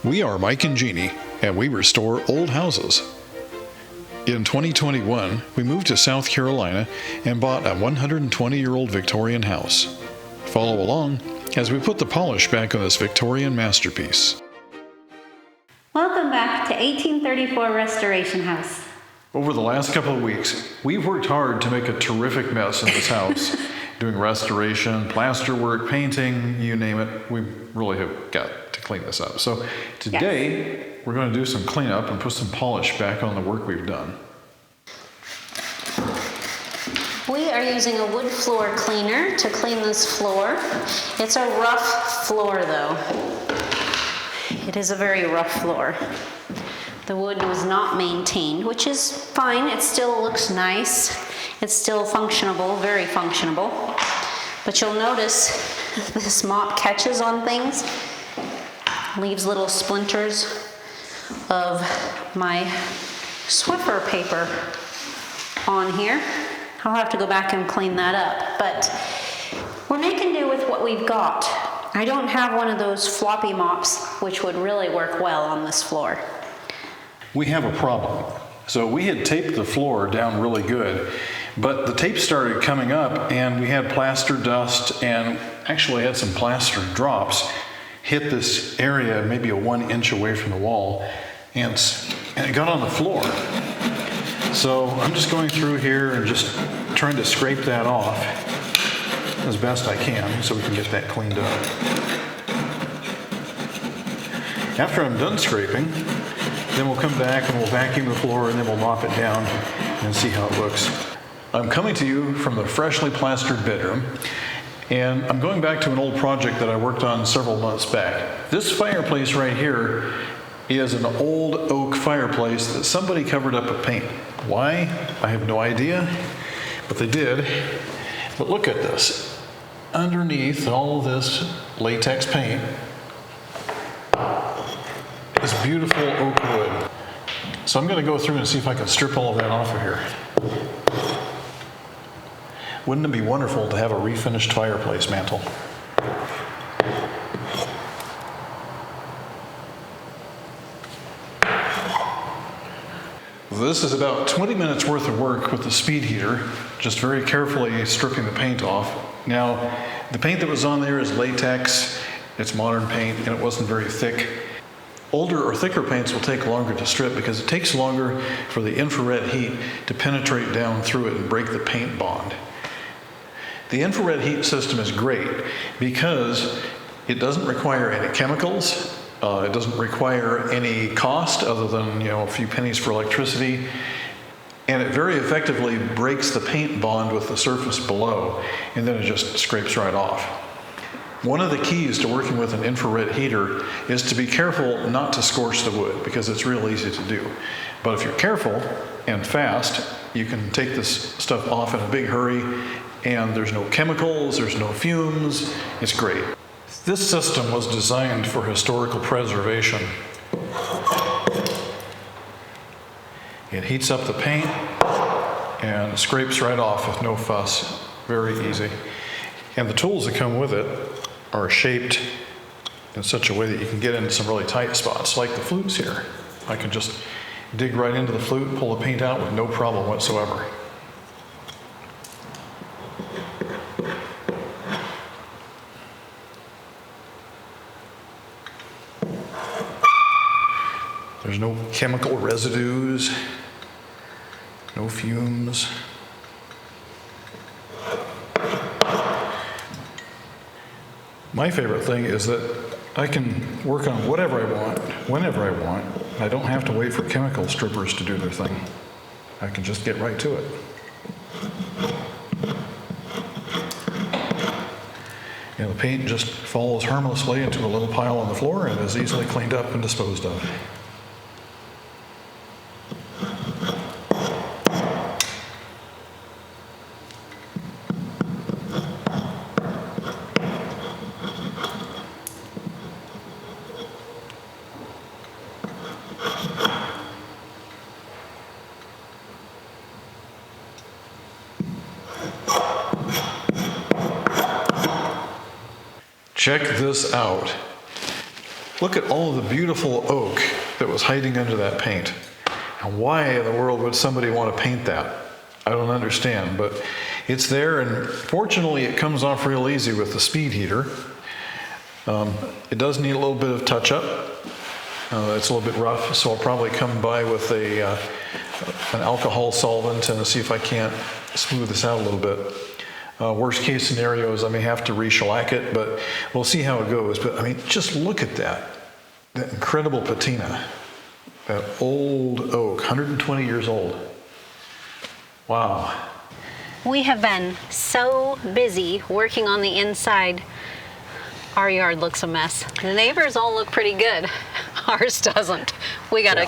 We are Mike and Jeannie, and we restore old houses. In 2021, we moved to South Carolina and bought a 120-year-old Victorian house. Follow along as we put the polish back on this Victorian masterpiece. Welcome back to 1834 Restoration House. Over the last couple of weeks, we've worked hard to make a terrific mess in this house. Doing restoration, plaster work, painting, you name it. We really have got to clean this up. So today, we're going to do some cleanup and put some polish back on the work we've done. We are using a wood floor cleaner to clean this floor. It's a rough floor though. It is a very rough floor. The wood was not maintained, which is fine. It still looks nice. It's still functionable, very functionable. But you'll notice this mop catches on things, leaves little splinters of my Swiffer paper on here. I'll have to go back and clean that up, but we're making do with what we've got. I don't have one of those floppy mops, which would really work well on this floor. We have a problem. So we had taped the floor down really good, but the tape started coming up and we had plaster dust and actually had some plaster drops hit this area maybe a 1 inch away from the wall and it got on the floor. So I'm just going through here and just trying to scrape that off as best I can so we can get that cleaned up. After I'm done scraping, then we'll come back and we'll vacuum the floor and then we'll mop it down and see how it looks. I'm coming to you from the freshly plastered bedroom, and I'm going back to an old project that I worked on several months back. This fireplace right here is an old oak fireplace that somebody covered up with paint. Why? I have no idea, but they did. But look at this. Underneath all of this latex paint is beautiful oak wood. So I'm going to go through and see if I can strip all of that off of here. Wouldn't it be wonderful to have a refinished fireplace mantle? This is about 20 minutes worth of work with the speed heater, just very carefully stripping the paint off. Now, the paint that was on there is latex, it's modern paint, and it wasn't very thick. Older or thicker paints will take longer to strip because it takes longer for the infrared heat to penetrate down through it and break the paint bond. The infrared heat system is great because it doesn't require any chemicals. It doesn't require any cost other than a few pennies for electricity, and it very effectively breaks the paint bond with the surface below, and then it just scrapes right off. One of the keys to working with an infrared heater is to be careful not to scorch the wood because it's real easy to do. But if you're careful and fast, you can take this stuff off in a big hurry, and there's no chemicals, there's no fumes. It's great. This system was designed for historical preservation. It heats up the paint and scrapes right off with no fuss. Very easy. And the tools that come with it are shaped in such a way that you can get into some really tight spots, like the flutes here. I can just dig right into the flute and pull the paint out with no problem whatsoever. There's no chemical residues, no fumes. My favorite thing is that I can work on whatever I want, whenever I want. I don't have to wait for chemical strippers to do their thing. I can just get right to it. And the paint just falls harmlessly into a little pile on the floor and is easily cleaned up and disposed of. Check this out. look at all the beautiful oak that was hiding under that paint. And why in the world would somebody want to paint that? I don't understand, but it's there, and fortunately it comes off real easy with the speed heater. It does need a little bit of touch-up. It's a little bit rough, so I'll probably come by with an alcohol solvent and see if I can't smooth this out a little bit. Worst case scenario is I may have to re-shellac it, but we'll see how it goes. But I mean, just look at that incredible patina. That old oak, 120 years old. Wow. We have been so busy working on the inside. Our yard looks a mess. The neighbors all look pretty good. Ours doesn't. We gotta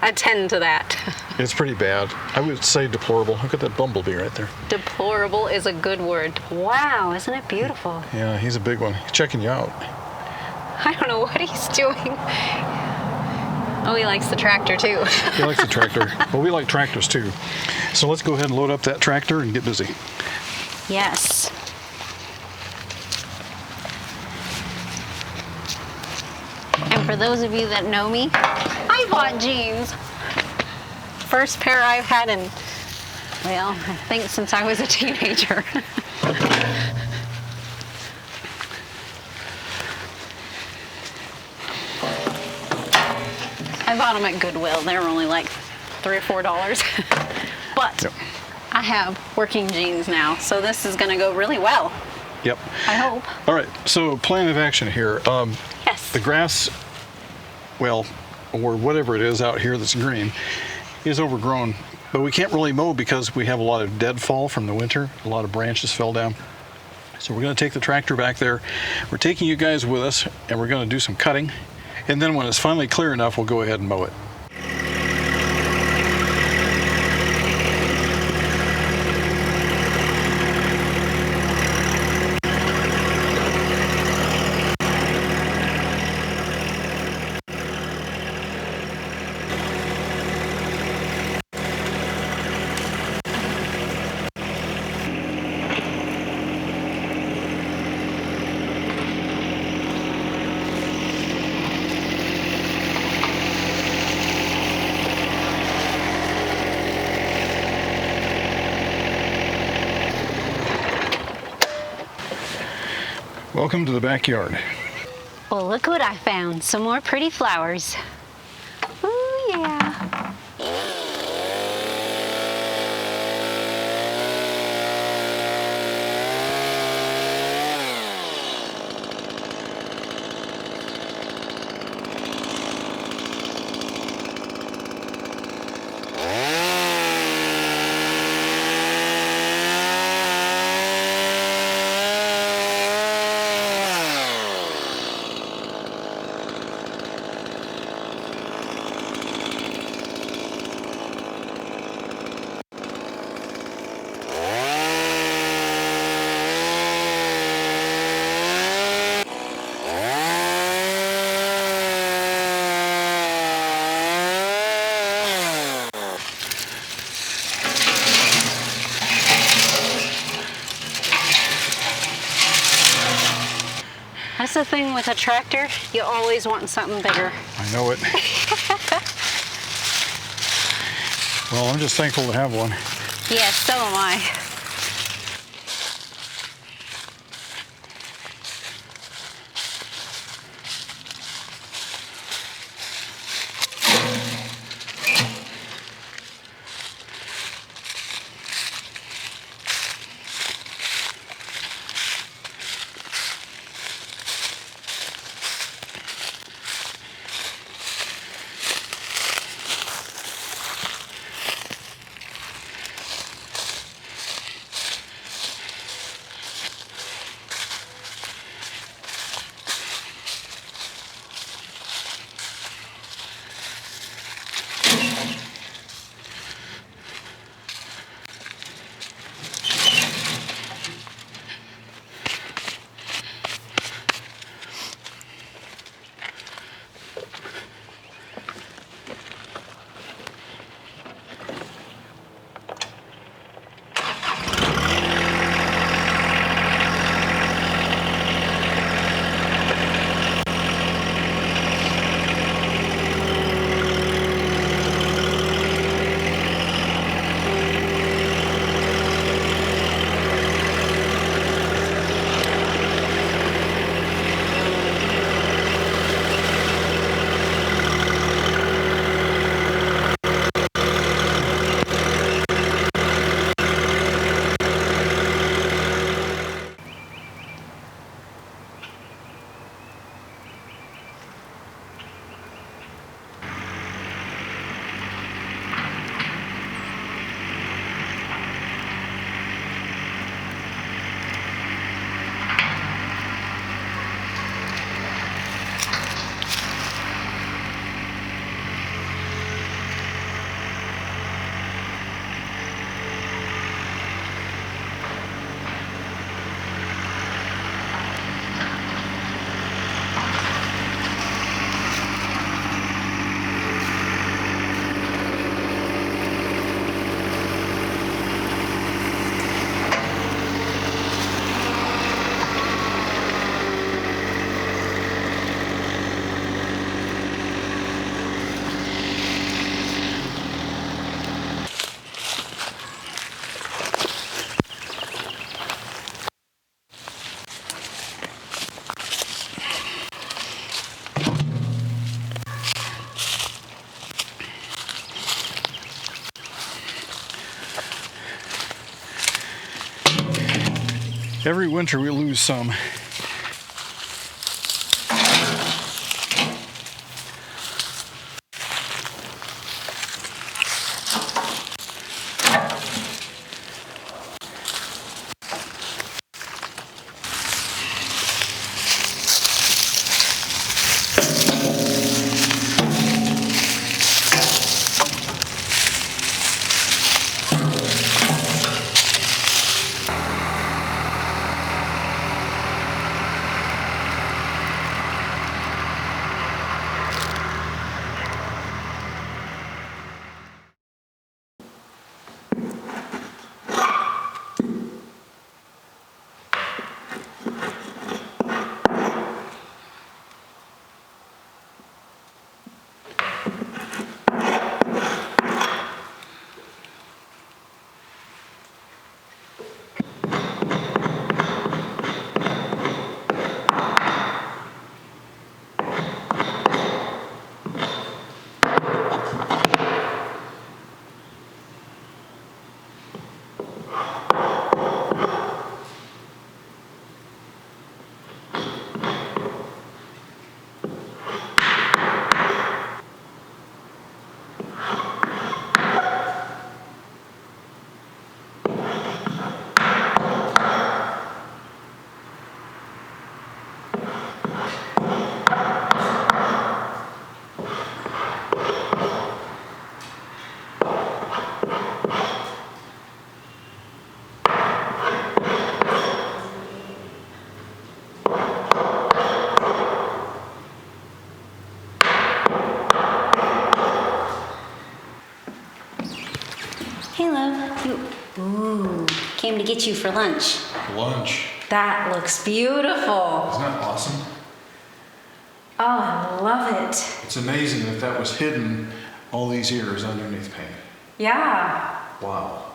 attend to that. It's pretty bad. I would say deplorable. Look at that bumblebee right there. Deplorable is a good word. Wow, isn't it beautiful? Yeah, he's a big one. He's checking you out. I don't know what he's doing. Oh, he likes the tractor too. He likes the tractor. Well, we like tractors too. So let's go ahead and load up that tractor and get busy. Yes. And for those of you that know me, I bought jeans. First pair I've had in, well, I think since I was a teenager. I bought them at Goodwill. They were only like $3 or $4. But Yep. I have working jeans now, so this is going to go really well. Yep. I hope. All right, so plan of action here. Yes. The grass, well, or whatever it is out here that's green, is overgrown. But we can't really mow because we have a lot of deadfall from the winter. A lot of branches fell down. So we're going to take the tractor back there. We're taking you guys with us, and we're going to do some cutting. And then when it's finally clear enough, we'll go ahead and mow it. Welcome to the backyard. Well, look what I found. Some more pretty flowers. Ooh, yeah. That's the thing with a tractor, you always want something bigger. I know it. Well, I'm just thankful to have one. Yes, so am I. Every winter we lose some. Hey, love. Ooh, came to get you for lunch. Lunch. That looks beautiful. Isn't that awesome? Oh, I love it. It's amazing that was hidden all these years underneath paint. Yeah. Wow.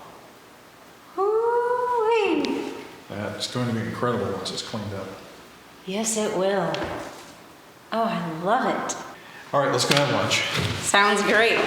Ooh-wee. That's going to be incredible once it's cleaned up. Yes, it will. Oh, I love it. All right, let's go have lunch. Sounds great.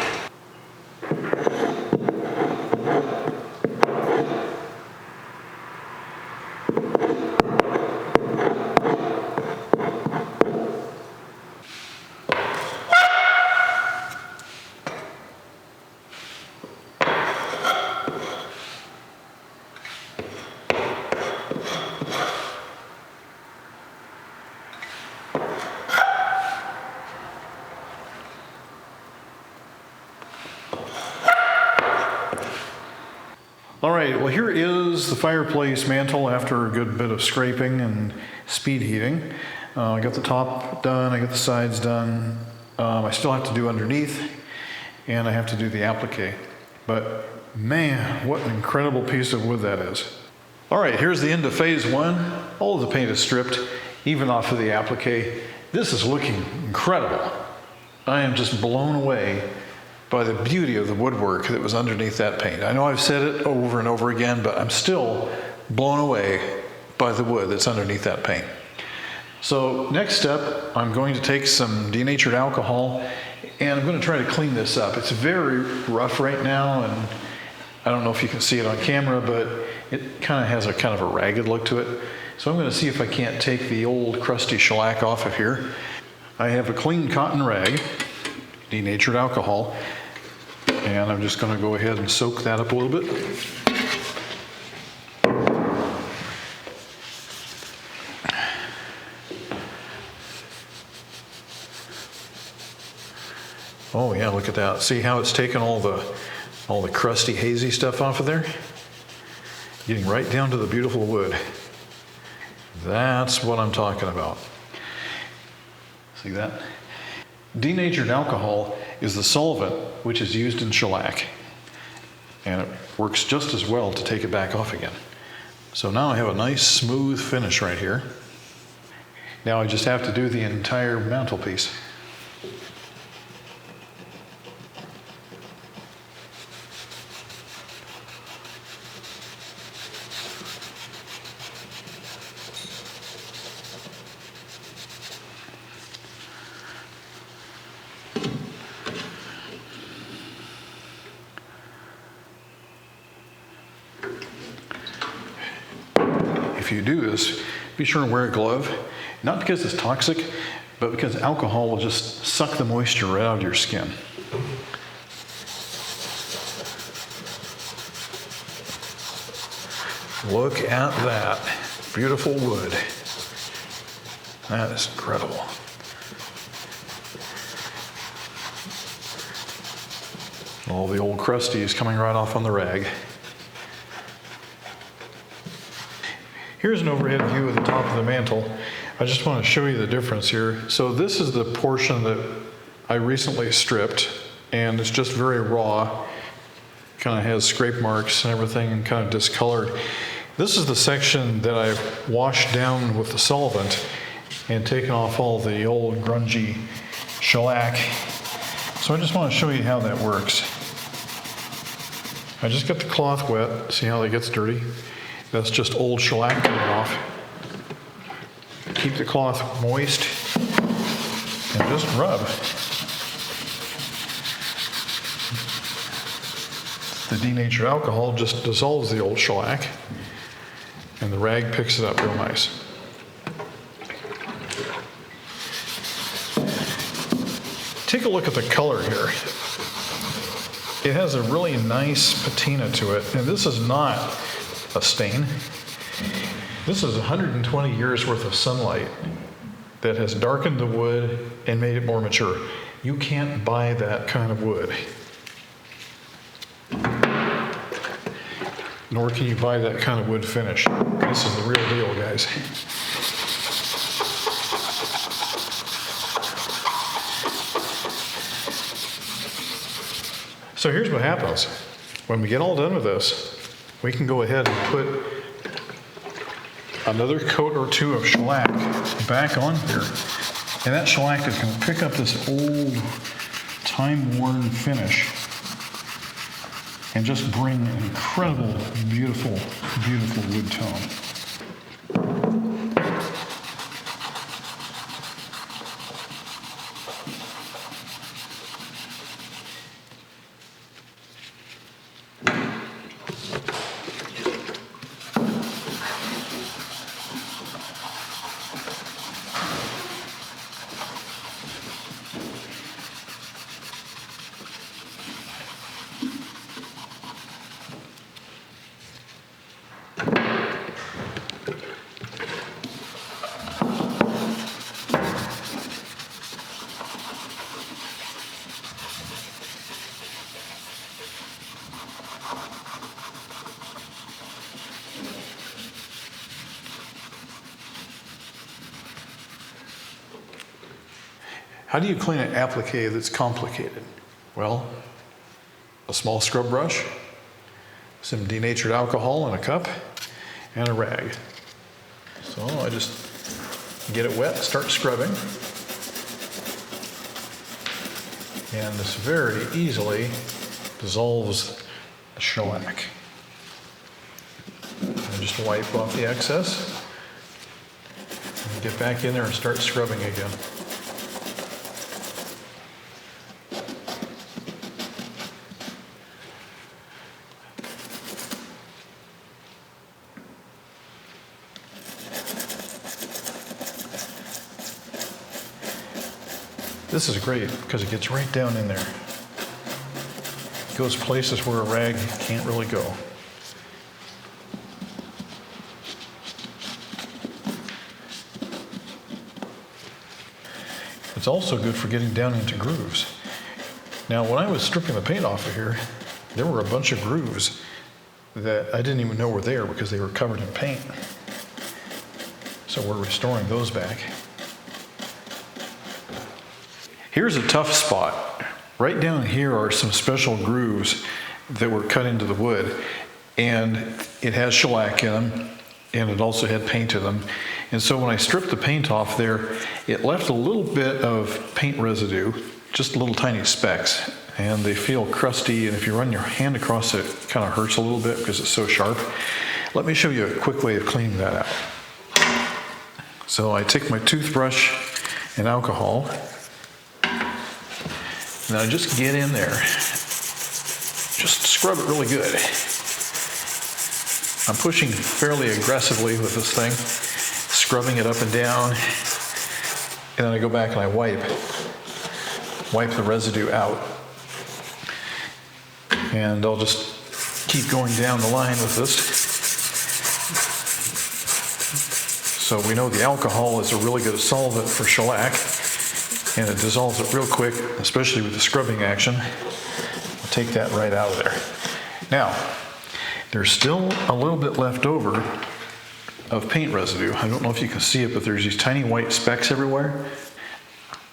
All right, well here is the fireplace mantle after a good bit of scraping and speed heating. I got the top done, I got the sides done. I still have to do underneath, and I have to do the applique. But man, what an incredible piece of wood that is. All right, here's the end of phase one. All of the paint is stripped, even off of the applique. This is looking incredible. I am just blown away by the beauty of the woodwork that was underneath that paint. I know I've said it over and over again, but I'm still blown away by the wood that's underneath that paint. So next step, I'm going to take some denatured alcohol and I'm going to try to clean this up. It's very rough right now, and I don't know if you can see it on camera, but it kind of has a ragged look to it. So I'm going to see if I can't take the old crusty shellac off of here. I have a clean cotton rag, denatured alcohol, and I'm just going to go ahead and soak that up a little bit. Oh yeah, look at that. See how it's taken all the crusty, hazy stuff off of there? Getting right down to the beautiful wood. That's what I'm talking about. See that? Denatured alcohol is the solvent which is used in shellac, and it works just as well to take it back off again. So now I have a nice smooth finish right here. Now I just have to do the entire mantelpiece. if you do this, be sure to wear a glove. Not because it's toxic, but because alcohol will just suck the moisture right out of your skin. Look at that beautiful wood. That is incredible. All the old crusties coming right off on the rag. Here's an overhead view of the top of the mantle. I just want to show you the difference here. So this is the portion that I recently stripped, and it's just very raw. Kind of has scrape marks and everything and kind of discolored. This is the section that I've washed down with the solvent and taken off all the old grungy shellac. So I just want to show you how that works. I just got the cloth wet. See how it gets dirty? That's just old shellac coming off. Keep the cloth moist and just rub. The denatured alcohol just dissolves the old shellac, and the rag picks it up real nice. Take a look at the color here. It has a really nice patina to it, and this is not a stain. This is 120 years worth of sunlight that has darkened the wood and made it more mature. You can't buy that kind of wood. Nor can you buy that kind of wood finish. This is the real deal, guys. So here's what happens. When we get all done with this, we can go ahead and put another coat or two of shellac back on here. And that shellac is going to pick up this old, time-worn finish and just bring an incredible, beautiful, beautiful wood tone. How do you clean an applique that's complicated? Well, a small scrub brush, some denatured alcohol in a cup, and a rag. So I just get it wet, start scrubbing. And this very easily dissolves the shellac. And just wipe off the excess. And get back in there and start scrubbing again. This is great because it gets right down in there. It goes places where a rag can't really go. It's also good for getting down into grooves. Now, when I was stripping the paint off of here, there were a bunch of grooves that I didn't even know were there because they were covered in paint. So we're restoring those back. Here's a tough spot. Right down here are some special grooves that were cut into the wood, and it has shellac in them, and it also had paint in them. And so when I stripped the paint off there, it left a little bit of paint residue, just little tiny specks, and they feel crusty, and if you run your hand across it, it kind of hurts a little bit because it's so sharp. Let me show you a quick way of cleaning that out. So I take my toothbrush and alcohol, and I just get in there. Just scrub it really good. I'm pushing fairly aggressively with this thing, scrubbing it up and down, and then I go back and I wipe the residue out. And I'll just keep going down the line with this. So we know the alcohol is a really good solvent for shellac, and it dissolves it real quick, especially with the scrubbing action. I'll take that right out of there. Now, there's still a little bit left over of paint residue. I don't know if you can see it, but there's these tiny white specks everywhere.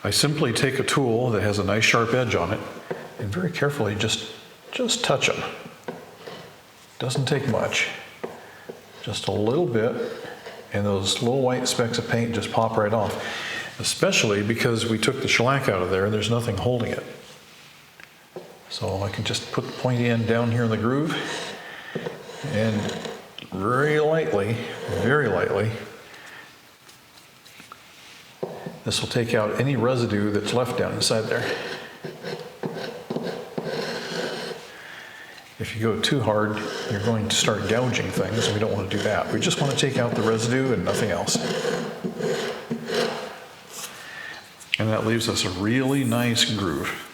I simply take a tool that has a nice sharp edge on it and very carefully just touch them. Doesn't take much, just a little bit, and those little white specks of paint just pop right off, especially because we took the shellac out of there and there's nothing holding it. So I can just put the pointy end down here in the groove and very lightly, this will take out any residue that's left down inside there. If you go too hard, you're going to start gouging things, and we don't want to do that. We just want to take out the residue and nothing else. And that leaves us a really nice groove.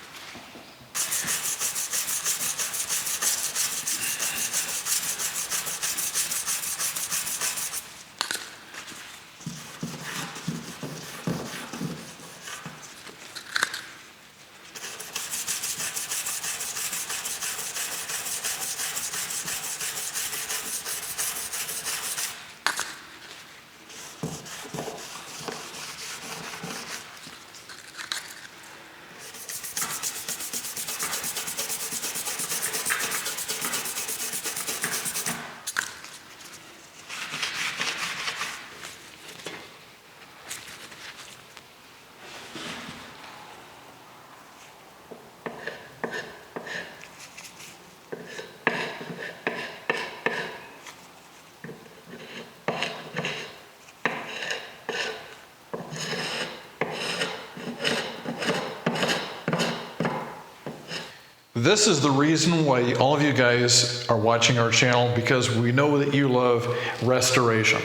This is the reason why all of you guys are watching our channel, because we know that you love restoration.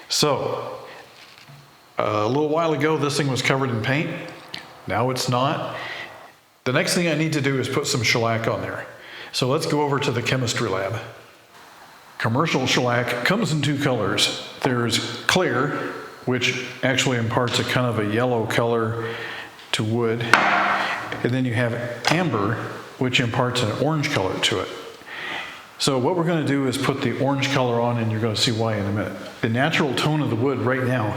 So, a little while ago, this thing was covered in paint. Now it's not. The next thing I need to do is put some shellac on there. So let's go over to the chemistry lab. Commercial shellac comes in two colors. There's clear, which actually imparts a kind of a yellow color to wood. And then you have amber, which imparts an orange color to it. So what we're going to do is put the orange color on, and you're going to see why in a minute. The natural tone of the wood right now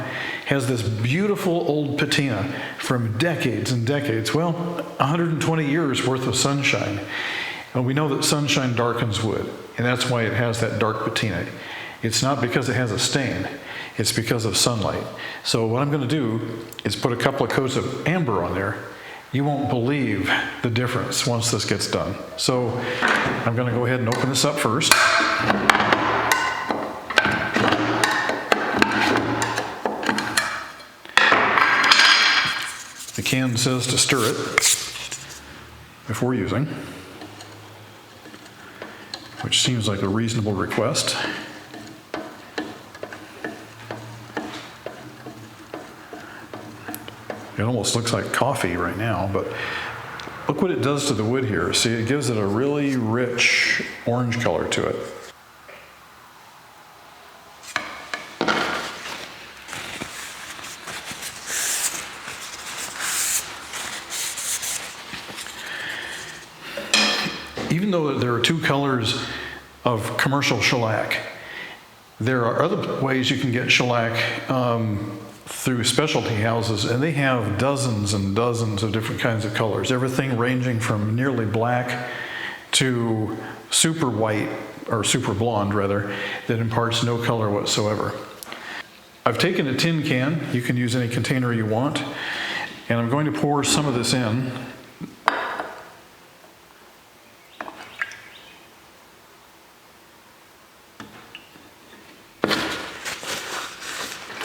has this beautiful old patina from decades and decades, well, 120 years worth of sunshine. And we know that sunshine darkens wood, and that's why it has that dark patina. It's not because it has a stain, it's because of sunlight. So what I'm going to do is put a couple of coats of amber on there. You won't believe the difference once this gets done. So I'm going to go ahead and open this up first. The can says to stir it before using, which seems like a reasonable request. It almost looks like coffee right now, but look what it does to the wood here. See, it gives it a really rich orange color to it. Even though there are two colors of commercial shellac, there are other ways you can get shellac through specialty houses, and they have dozens and dozens of different kinds of colors. Everything ranging from nearly black to super white, or super blonde rather, that imparts no color whatsoever. I've taken a tin can, you can use any container you want, and I'm going to pour some of this in.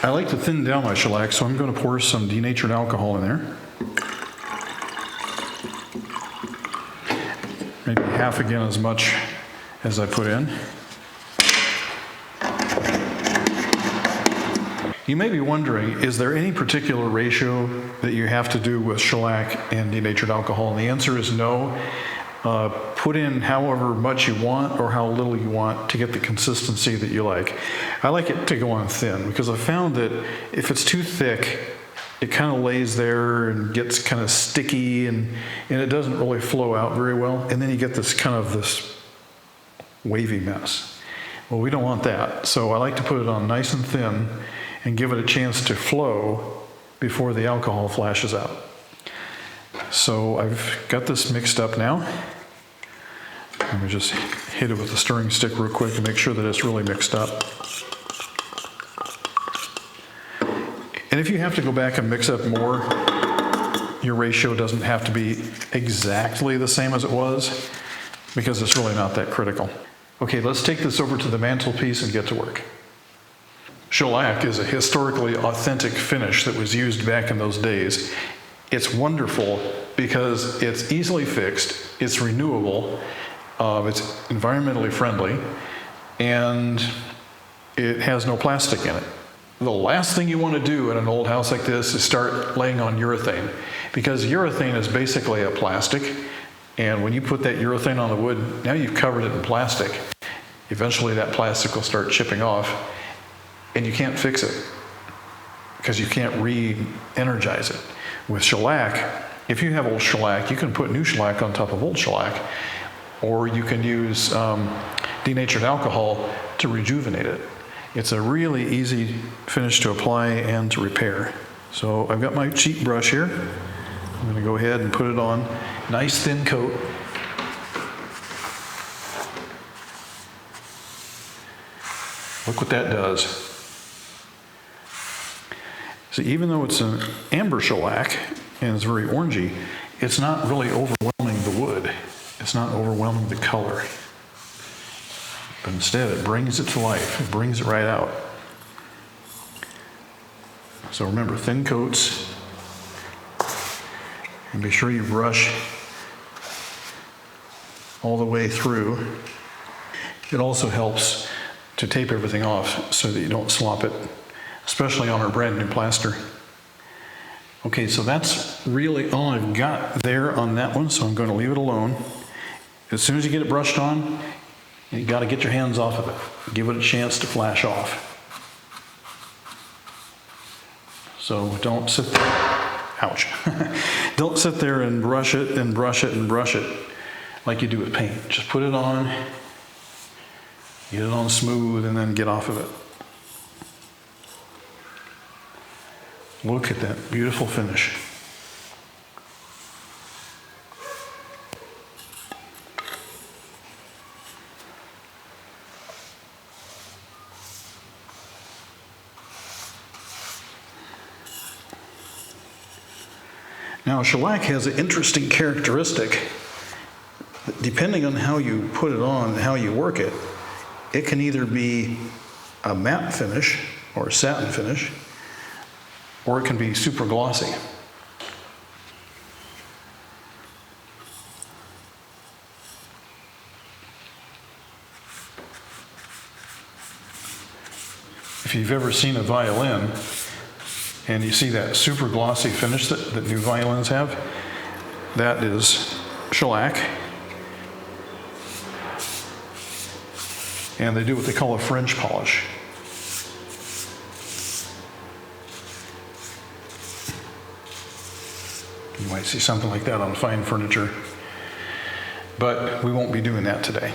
I like to thin down my shellac, so I'm going to pour some denatured alcohol in there. Maybe half again as much as I put in. You may be wondering, is there any particular ratio that you have to do with shellac and denatured alcohol? And the answer is no. Put in however much you want or how little you want to get the consistency that you like. I like it to go on thin because I found that if it's too thick, it kind of lays there and gets kind of sticky and it doesn't really flow out very well. And then you get this kind of this wavy mess. Well, we don't want that. So I like to put it on nice and thin and give it a chance to flow before the alcohol flashes out. So I've got this mixed up now. Let me just hit it with the stirring stick real quick to make sure that it's really mixed up. And if you have to go back and mix up more, your ratio doesn't have to be exactly the same as it was because it's really not that critical. Okay, let's take this over to the mantelpiece and get to work. Shellac is a historically authentic finish that was used back in those days. It's wonderful because it's easily fixed, it's renewable, it's environmentally friendly, and it has no plastic in it. The last thing you want to do in an old house like this is start laying on urethane, because urethane is basically a plastic, and when you put that urethane on the wood, now you've covered it in plastic. Eventually that plastic will start chipping off, and you can't fix it because you can't re-energize it. With shellac, if you have old shellac, you can put new shellac on top of old shellac, or you can use denatured alcohol to rejuvenate it. It's a really easy finish to apply and to repair. So I've got my cheap brush here. I'm going to go ahead and put it on. Nice thin coat. Look what that does. So even though it's an amber shellac and it's very orangey, it's not really overwhelming the wood. It's not overwhelming the color. But instead it brings it to life. It brings it right out. So remember, thin coats. And be sure you brush all the way through. It also helps to tape everything off so that you don't slop it, especially on our brand new plaster. Okay, so that's really all I've got there on that one, so I'm going to leave it alone. As soon as you get it brushed on, you got to get your hands off of it. Give it a chance to flash off. So don't sit there, ouch. Don't sit there and brush it and brush it and brush it like you do with paint. Just put it on, get it on smooth, and then get off of it. Look at that beautiful finish. Now, shellac has an interesting characteristic. Depending on how you put it on and how you work it, it can either be a matte finish or a satin finish, or it can be super glossy. If you've ever seen a violin and you see that super glossy finish that new violins have, that is shellac. And they do what they call a French polish. You might see something like that on fine furniture, but we won't be doing that today.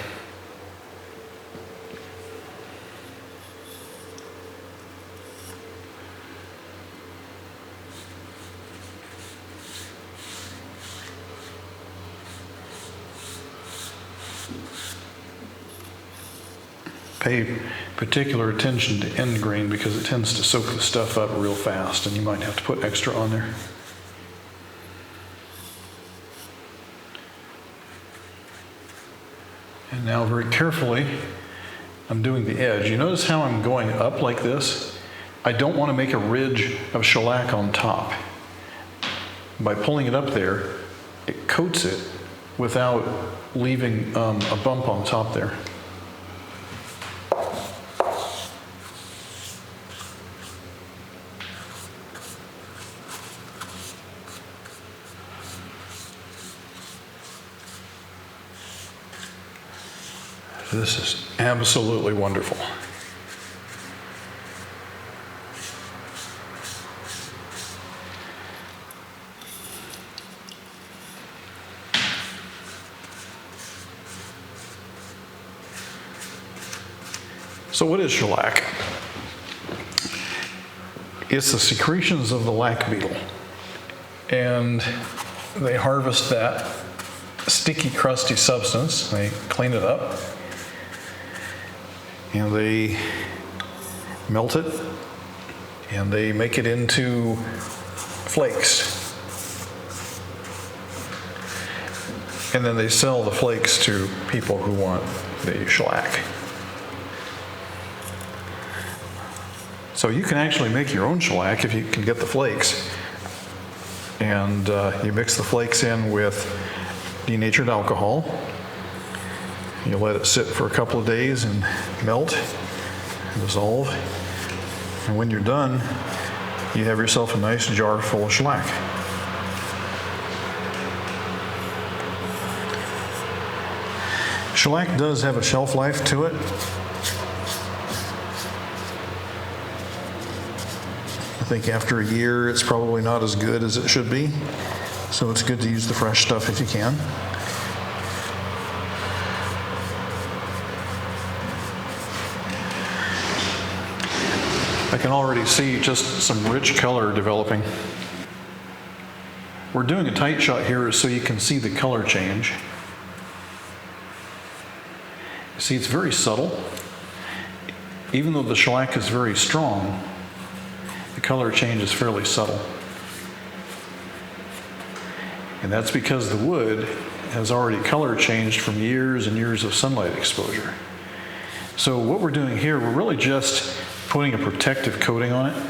Pay particular attention to end grain because it tends to soak the stuff up real fast, and you might have to put extra on there. And now very carefully, I'm doing the edge. You notice how I'm going up like this? I don't want to make a ridge of shellac on top. By pulling it up there, it coats it without leaving a bump on top there. This is absolutely wonderful. So what is shellac? It's the secretions of the lac beetle. And they harvest that sticky, crusty substance. They clean it up. And they melt it. And they make it into flakes. And then they sell the flakes to people who want the shellac. So you can actually make your own shellac if you can get the flakes. And you mix the flakes in with denatured alcohol. You let it sit for a couple of days and melt, and dissolve. And when you're done, you have yourself a nice jar full of shellac. Shellac does have a shelf life to it. I think after a year, it's probably not as good as it should be. So it's good to use the fresh stuff if you can. I can already see just some rich color developing. We're doing a tight shot here so you can see the color change. See, it's very subtle. Even though the shellac is very strong, the color change is fairly subtle. And that's because the wood has already color changed from years and years of sunlight exposure. So what we're doing here, we're really just putting a protective coating on it.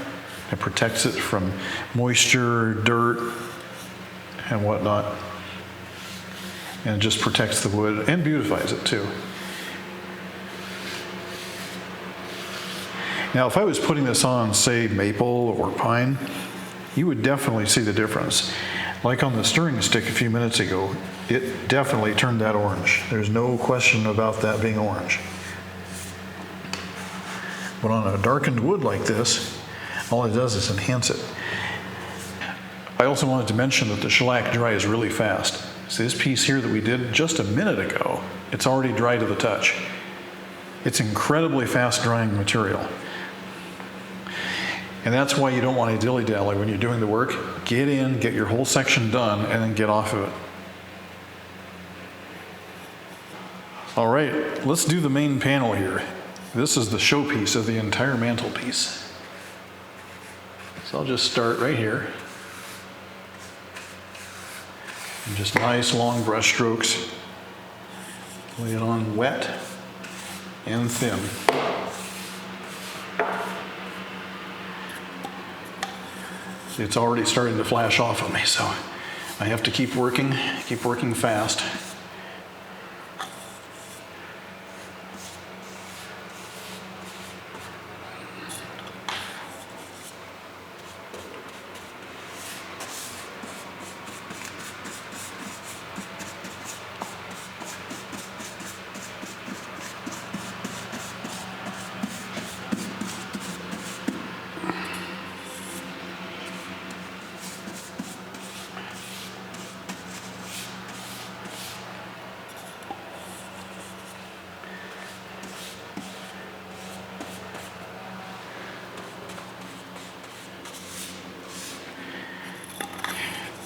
It protects it from moisture, dirt, and whatnot. And it just protects the wood and beautifies it too. Now, if I was putting this on, say, maple or pine, you would definitely see the difference. Like on the stirring stick a few minutes ago, it definitely turned that orange. There's no question about that being orange. But on a darkened wood like this, all it does is enhance it. I also wanted to mention that the shellac dries really fast. See, this piece here that we did just a minute ago, it's already dry to the touch. It's incredibly fast drying material. And that's why you don't want to dilly-dally when you're doing the work. Get in, get your whole section done, and then get off of it. All right, let's do the main panel here. This is the showpiece of the entire mantelpiece. So I'll just start right here. And just nice long brush strokes. Lay it on wet and thin. It's already starting to flash off on me, so I have to keep working fast.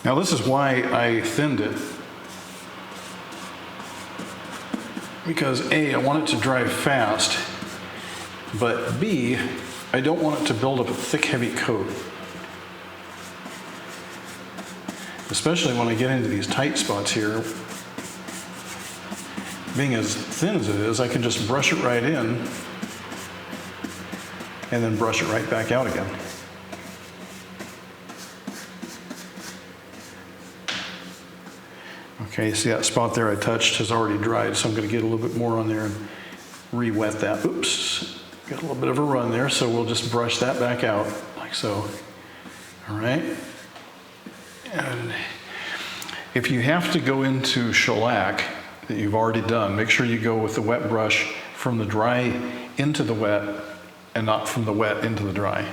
Now this is why I thinned it. Because A, I want it to dry fast, but B, I don't want it to build up a thick, heavy coat. Especially when I get into these tight spots here. Being as thin as it is, I can just brush it right in and then brush it right back out again. Okay, see that spot there I touched has already dried, so I'm going to get a little bit more on there and re-wet that. Oops, got a little bit of a run there, so we'll just brush that back out like so. All right. And if you have to go into shellac that you've already done. Make sure you go with the wet brush from the dry into the wet and not from the wet into the dry.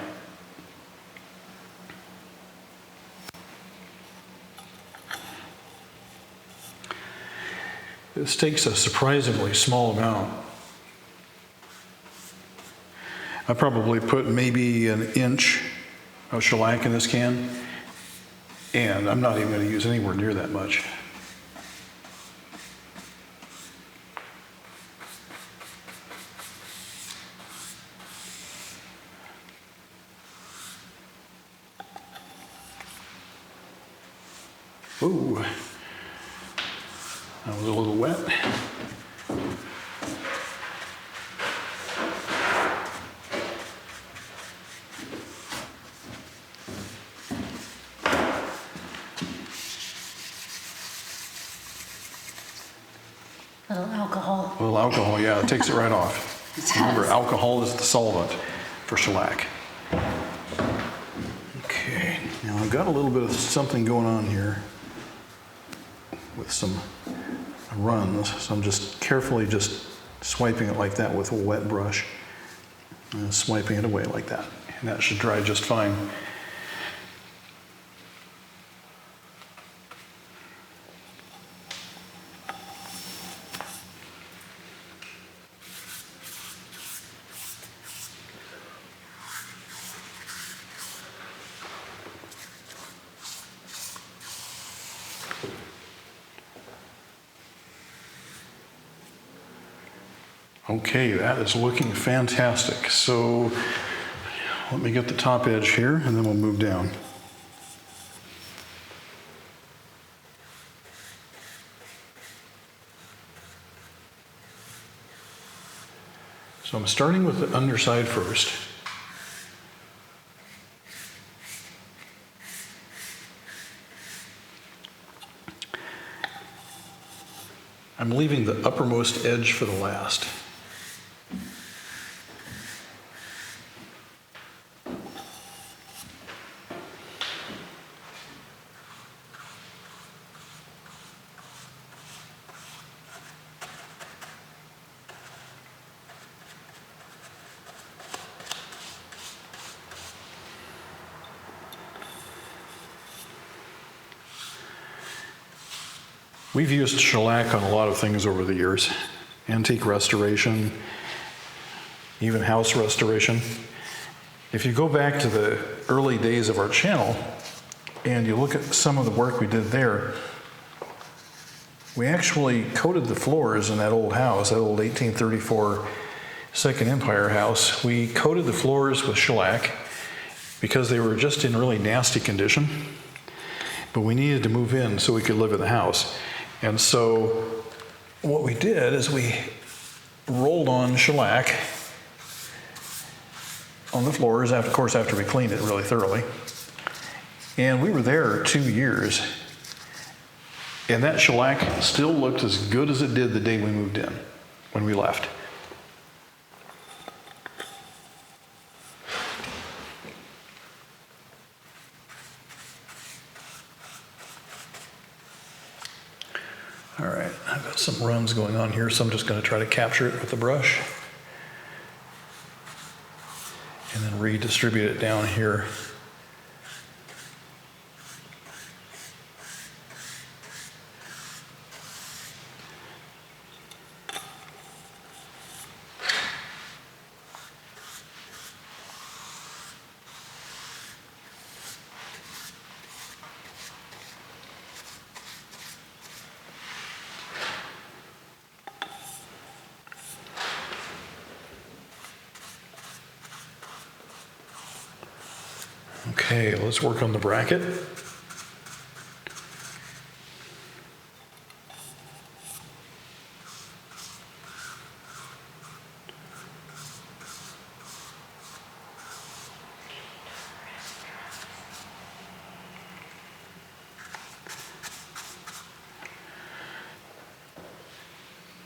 This takes a surprisingly small amount. I probably put maybe an inch of shellac in this can, and I'm not even going to use anywhere near that much. Ooh, that was a little wet. A little alcohol, yeah, it takes it right off. Remember, alcohol is the solvent for shellac. Okay, now I've got a little bit of something going on here with some runs, so I'm just carefully just swiping it like that with a wet brush, and swiping it away like that, and that should dry just fine. Okay, that is looking fantastic. So let me get the top edge here and then we'll move down. So I'm starting with the underside first. I'm leaving the uppermost edge for the last. We've used shellac on a lot of things over the years. Antique restoration, even house restoration. If you go back to the early days of our channel and you look at some of the work we did there, we actually coated the floors in that old house, that old 1834 Second Empire house. We coated the floors with shellac because they were just in really nasty condition, but we needed to move in so we could live in the house. And so what we did is we rolled on shellac on the floors, of course, after we cleaned it really thoroughly. And we were there 2 years. And that shellac still looked as good as it did the day we moved in, when we left. All right, I've got some runs going on here, so I'm just going to try to capture it with the brush and then redistribute it down here. Okay, let's work on the bracket.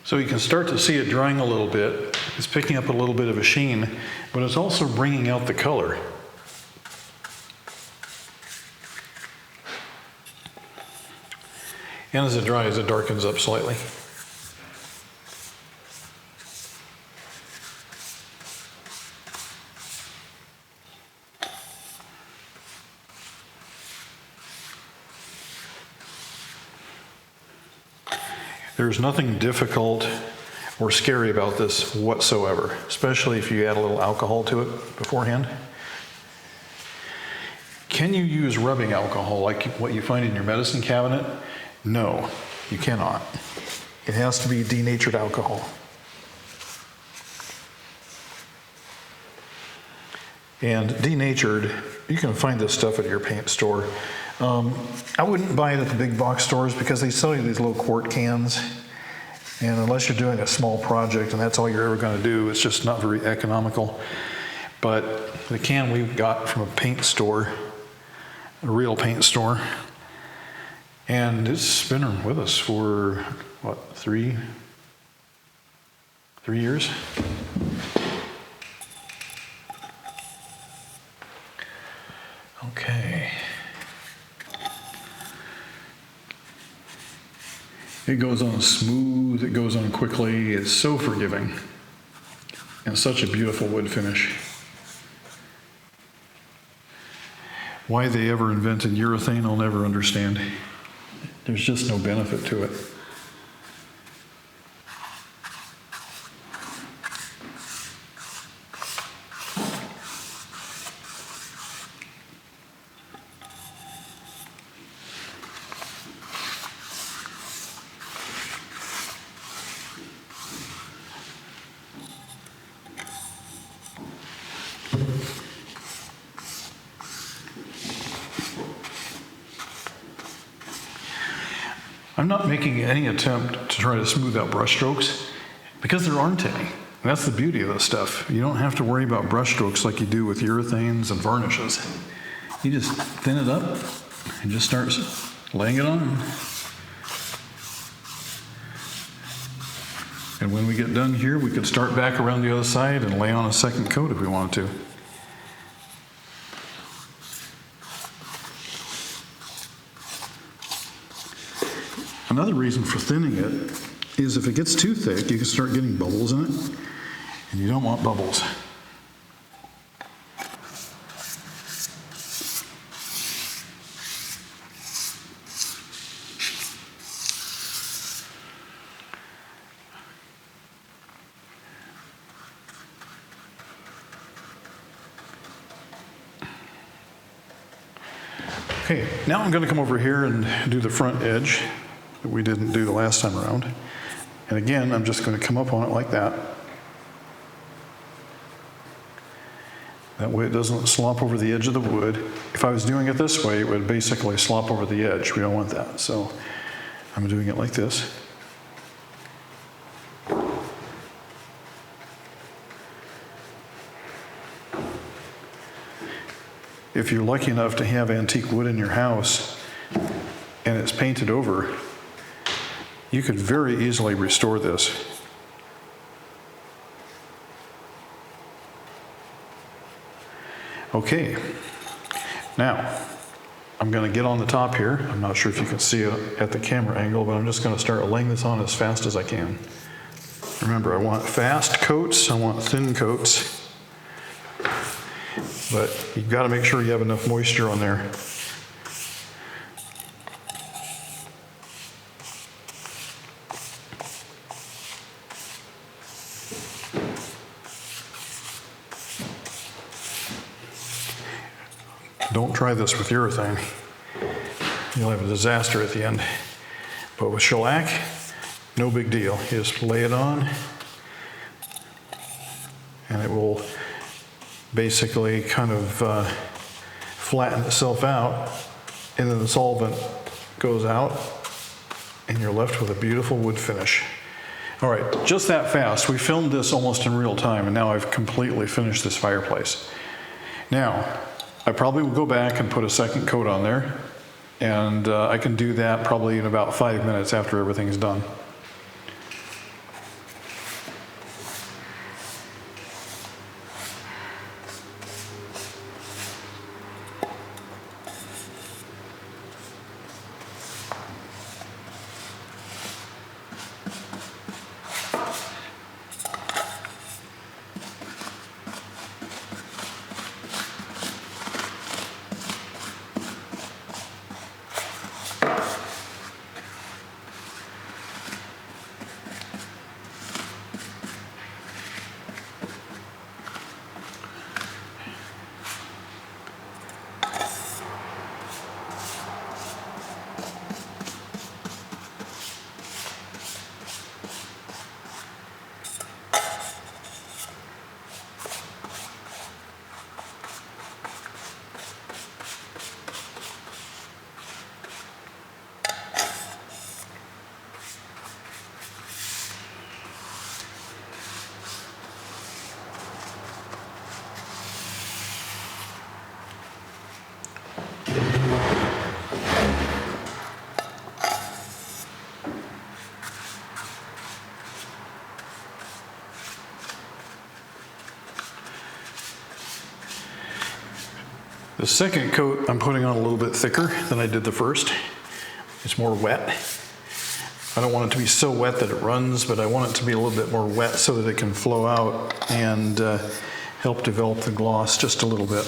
So you can start to see it drying a little bit. It's picking up a little bit of a sheen, but it's also bringing out the color. And as it dries, it darkens up slightly. There's nothing difficult or scary about this whatsoever, especially if you add a little alcohol to it beforehand. Can you use rubbing alcohol like what you find in your medicine cabinet? No, you cannot. It has to be denatured alcohol. And denatured, you can find this stuff at your paint store. I wouldn't buy it at the big box stores because they sell you these little quart cans. And unless you're doing a small project and that's all you're ever going to do, it's just not very economical. But the can we got from a paint store, a real paint store, and it's been with us for, what, three years? Okay. It goes on smooth, it goes on quickly, it's so forgiving, and such a beautiful wood finish. Why they ever invented urethane, I'll never understand. There's just no benefit to it. I'm not making any attempt to try to smooth out brush strokes because there aren't any. And that's the beauty of this stuff. You don't have to worry about brush strokes like you do with urethanes and varnishes. You just thin it up and just start laying it on. And when we get done here, we could start back around the other side and lay on a second coat if we wanted to. Another reason for thinning it is if it gets too thick, you can start getting bubbles in it, and you don't want bubbles. Okay, now I'm going to come over here and do the front edge that we didn't do the last time around. And again, I'm just going to come up on it like that. That way it doesn't slop over the edge of the wood. If I was doing it this way, it would basically slop over the edge. We don't want that. So I'm doing it like this. If you're lucky enough to have antique wood in your house and it's painted over, you could very easily restore this. Okay, now I'm going to get on the top here. I'm not sure if you can see it at the camera angle, but I'm just going to start laying this on as fast as I can. Remember, I want fast coats, I want thin coats, but you've got to make sure you have enough moisture on there. Don't try this with urethane. You'll have a disaster at the end. But with shellac, no big deal. You just lay it on, and it will basically kind of flatten itself out, and then the solvent goes out, and you're left with a beautiful wood finish. All right, just that fast. We filmed this almost in real time, and now I've completely finished this fireplace. Now, I probably will go back and put a second coat on there, and I can do that probably in about 5 minutes after everything's done. The second coat I'm putting on a little bit thicker than I did the first. It's more wet. I don't want it to be so wet that it runs, but I want it to be a little bit more wet so that it can flow out and help develop the gloss just a little bit.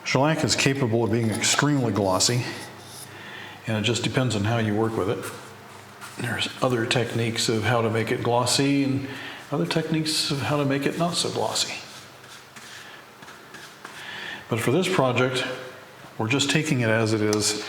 Shellac is capable of being extremely glossy, and it just depends on how you work with it. There's other techniques of how to make it glossy and other techniques of how to make it not so glossy. But for this project, we're just taking it as it is.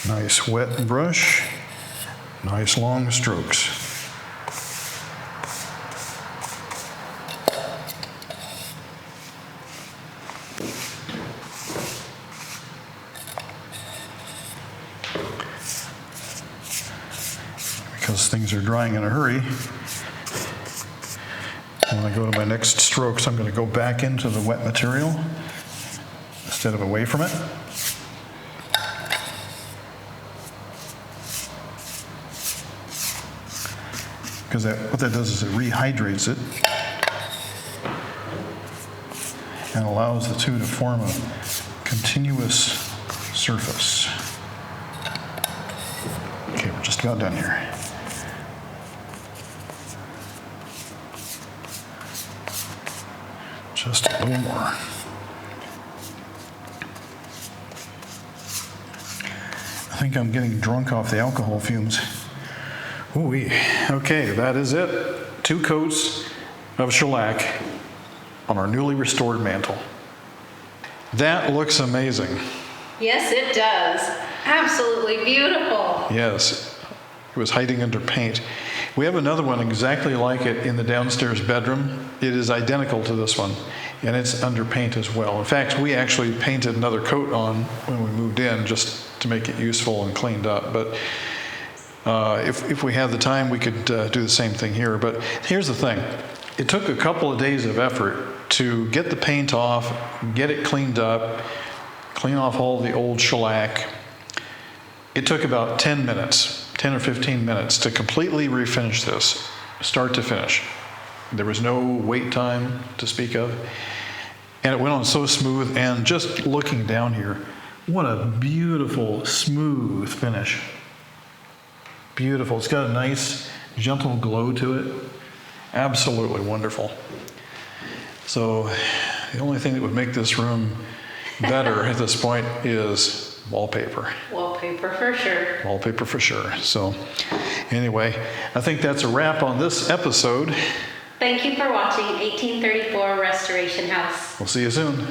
Nice wet brush, nice long strokes. Because things are drying in a hurry, when I go to my next strokes, I'm going to go back into the wet material instead of away from it. Because what that does is it rehydrates it and allows the two to form a continuous surface. Okay, we're just about done here. Just a little more. I think I'm getting drunk off the alcohol fumes. Ooh-wee. Okay, that is it. 2 coats of shellac on our newly restored mantle. That looks amazing. Yes, it does. Absolutely beautiful. Yes, it was hiding under paint. We have another one exactly like it in the downstairs bedroom. It is identical to this one, and it's under paint as well. In fact, we actually painted another coat on when we moved in just to make it useful and cleaned up. But if we had the time, we could do the same thing here. But here's the thing. It took a couple of days of effort to get the paint off, get it cleaned up, clean off all the old shellac. It took about 10 minutes, 10 or 15 minutes to completely refinish this, start to finish. There was no wait time to speak of. And it went on so smooth, and just looking down here, what a beautiful, smooth finish. Beautiful. It's got a nice, gentle glow to it. Absolutely wonderful. So the only thing that would make this room better at this point is wallpaper. Wallpaper for sure. Wallpaper for sure. So anyway, I think that's a wrap on this episode. Thank you for watching 1834 Restoration House. We'll see you soon.